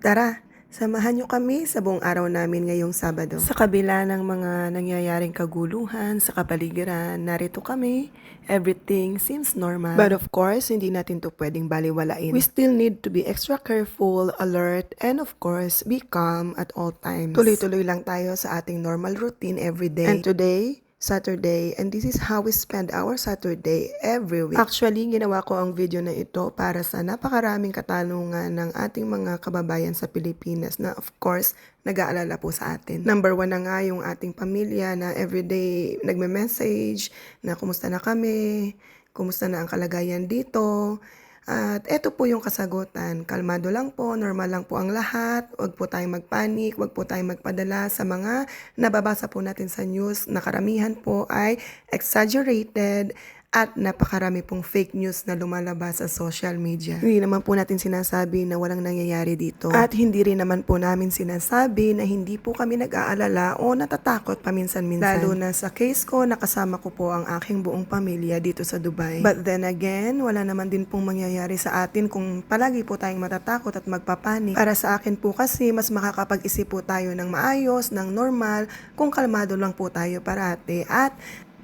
Tara, samahan niyo kami sa buong araw namin ngayong Sabado. Sa kabila ng mga nangyayaring kaguluhan sa kapaligiran, narito kami. Everything seems normal. But of course, hindi natin to pwedeng baliwalain. We still need to be extra careful, alert, and of course, be calm at all times. Tuloy-tuloy lang tayo sa ating normal routine every day. And today, Saturday, and this is how we spend our Saturday every week. Actually, ginawa ko ang video na ito para sa napakaraming katanungan ng ating mga kababayan sa Pilipinas na of course, nag-aalala po sa atin. Number 1 na nga yung ating pamilya na everyday nagme-message na kumusta na kami, kumusta na ang kalagayan dito. At eto po yung kasagutan, kalmado lang po, normal lang po ang lahat, wag po tayong magpanik, wag po tayong magpadala sa mga nababasa po natin sa news na karamihan po ay exaggerated at napakarami pong fake news na lumalabas sa social media. Hindi naman po natin sinasabi na walang nangyayari dito. At hindi rin naman po namin sinasabi na hindi po kami nag-aalala o natatakot paminsan-minsan. Lalo na sa case ko, nakasama ko po ang aking buong pamilya dito sa Dubai. But then again, wala naman din pong mangyayari sa atin kung palagi po tayong matatakot at magpapanik. Para sa akin po kasi, mas makakapag-isip po tayo ng maayos, ng normal, kung kalmado lang po tayo parate. At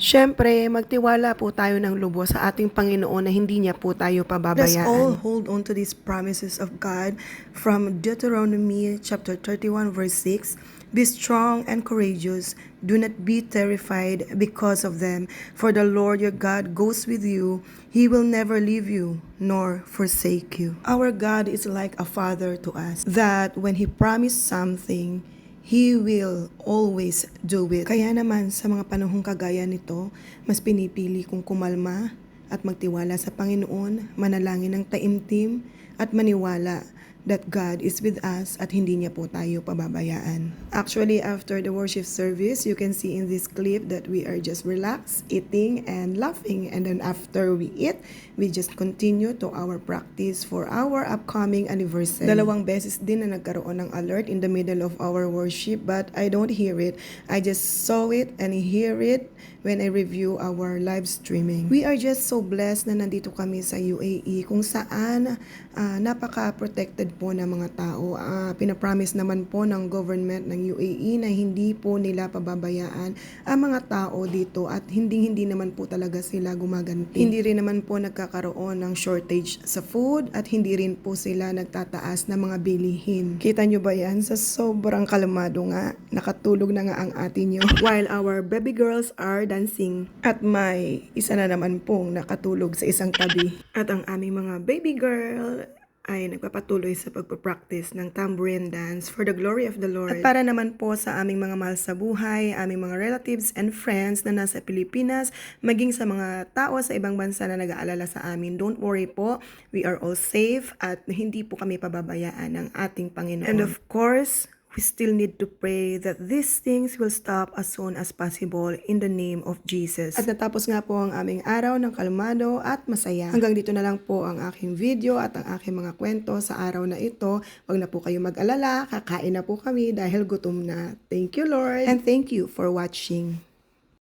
siyempre, magtiwala po tayo ng lubos sa ating Panginoon na hindi niya po tayo pababayaan. Let's all hold on to these promises of God from Deuteronomy chapter 31 verse 6. Be strong and courageous. Do not be terrified because of them. For the Lord your God goes with you. He will never leave you nor forsake you. Our God is like a father to us, that when He promised something, He will always do it. Kaya naman sa mga panahong kagaya nito, mas pinipili kong kumalma at magtiwala sa Panginoon, manalangin ng taimtim at maniwala that God is with us at hindi niya po tayo pababayaan. Actually, after the worship service, you can see in this clip that we are just relaxed, eating and laughing. And then after we eat, we just continue to our practice for our upcoming anniversary. 2 beses din na nagkaroon ng alert in the middle of our worship, but I don't hear it. I just saw it and hear it when I review our live streaming. We are just so blessed na nandito kami sa UAE kung saan napaka-protected po ng mga tao. Pinapromise naman po ng government ng UAE na hindi po nila pababayaan ang mga tao dito at hindi naman po talaga sila gumaganti. Hindi rin naman po nagkakaroon ng shortage sa food at hindi rin po sila nagtataas ng mga bilihin. Kita nyo ba yan? Sa sobrang kalmado nga, nakatulog na nga ang atin nyo while our baby girls are dancing. At may isa na naman pong nakatulog sa isang tabi. At ang aming mga baby girl ay nagpapatuloy sa pagpapractice ng tambourine dance for the glory of the Lord. At para naman po sa aming mga mahal sa buhay, aming mga relatives and friends na nasa Pilipinas, maging sa mga tao sa ibang bansa na nag-aalala sa amin, don't worry po, we are all safe at hindi po kami pababayaan ng ating Panginoon. And of course, we still need to pray that these things will stop as soon as possible in the name of Jesus. At natapos nga po ang aming araw ng kalmado at masaya. Hanggang dito na lang po ang aking video at ang aking mga kwento sa araw na ito. Huwag na po kayo mag-alala, kakain na po kami dahil gutom na. Thank you, Lord, and thank you for watching.